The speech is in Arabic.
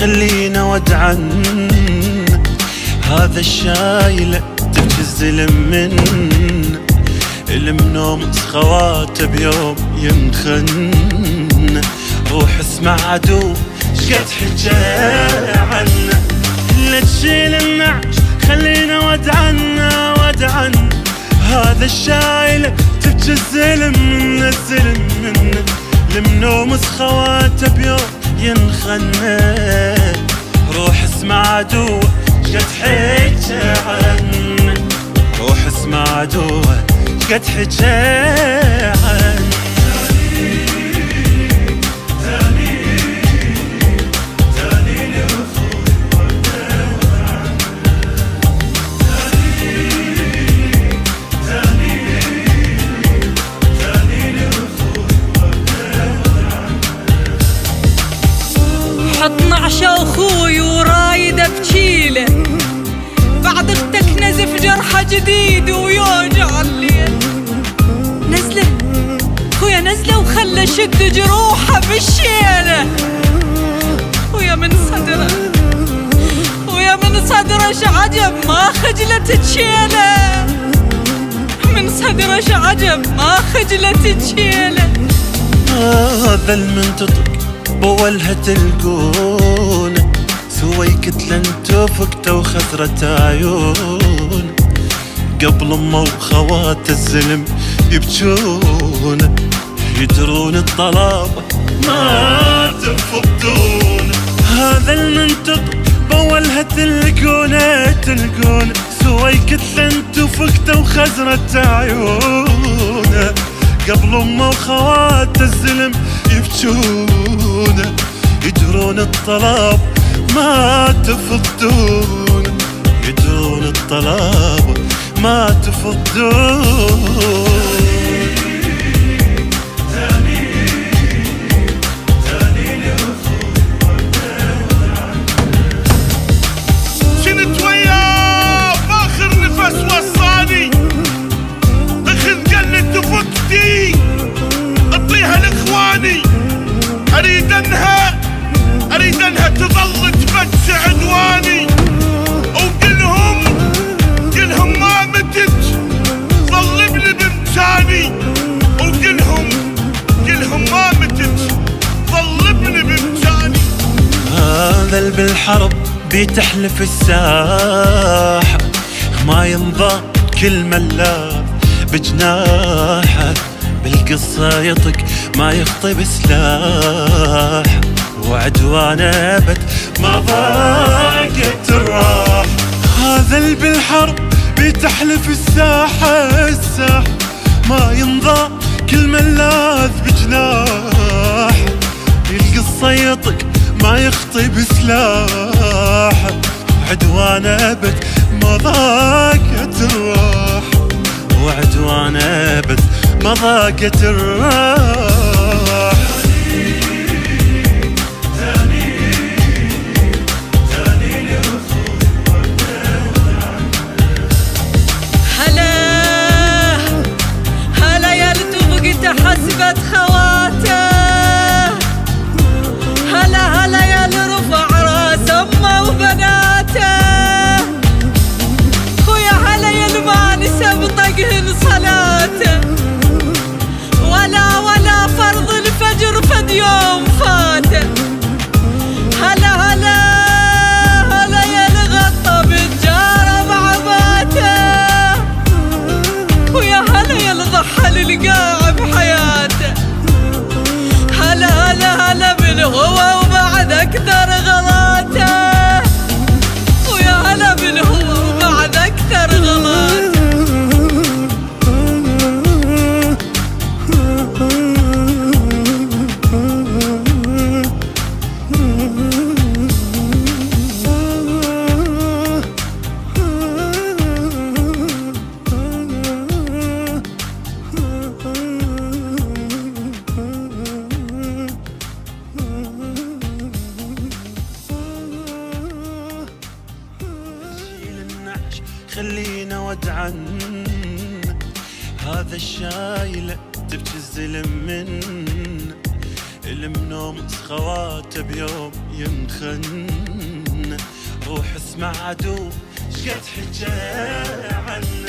خلينا ودعا هذا الشايل تبكي الزلم من المنوم خواته بيوم ينخن. روح اسمع عدو شقد حجى عنه لا تشيل النعش خلينا ودعنا ودعا هذا الشايل تبكي الزلم من المنوم خواته بيوم ينخن. روح اسمع عدو شقد حجى عنه روح اسمع عدو قد حجى عنه. حط نعشة اخوي ورايد ابجيله بعد اختك نزف جرحه جديد ويوجع الليل. نزله خويا نزله وخلى شد جروحه بالشيله ويا من صدره ويا من صدره شعجب ما خجلت تشيله من صدره شعجب ما خجلت تشيله. هذا المنتطق بولها تلقون سويكت لن تفكته وخسرت عيون قبل امه وخوات الزلم يبجون يدرون الطلب ما تفقدون. هذا المنطق بولها تلقون سويكت لن تفكته وخسرت عيون قبل امه وخوات الزلم يبجون يدرون الطلب ما تفضون يدرون الطلب ما تفضون. شنت وياه باخر نفس وصاني اخذ قلت وفكتي اعطيها لاخواني اريد انها تظل تفتش عدواني وقلهم ما متت ظل ابني بامكاني وقلهم ما متت ظل ابني بامكاني. هذا بالحرب بتحلف الساحة ما ينضى كل ملاذ بجناحه بالقصة يطق ما يخطي بسلاح وعدوان ابد ما ضاقت الراح. هذا بالحرب بتحلف الساحة ما ينضى كل ملاذ بجناح القصة يطق ما يخطي بسلاح عدوان ابد ما ضاقت الراح وعدوان ابد ما ضاقت الراح. هلا يا لتفقت حسبت خواته هلا يا لرفع راس امه وبناته خويا هلا يا المانسه بطقهن صلاته ولا فرض الفجر فد يوم فاته هلا يا الغطى بالجاره بعباته ويا هلا يا الضحى للقاع بحياته هلا بالهوى وبعد اكثر غلاته ويا هلا بالهوى وبعد اكثر غلاته. خلينا ودعا هذا الشايل تبكي الزلم من المنوم سخواته بيوم ينخن. روح اسمع عدو شقد حكى عنه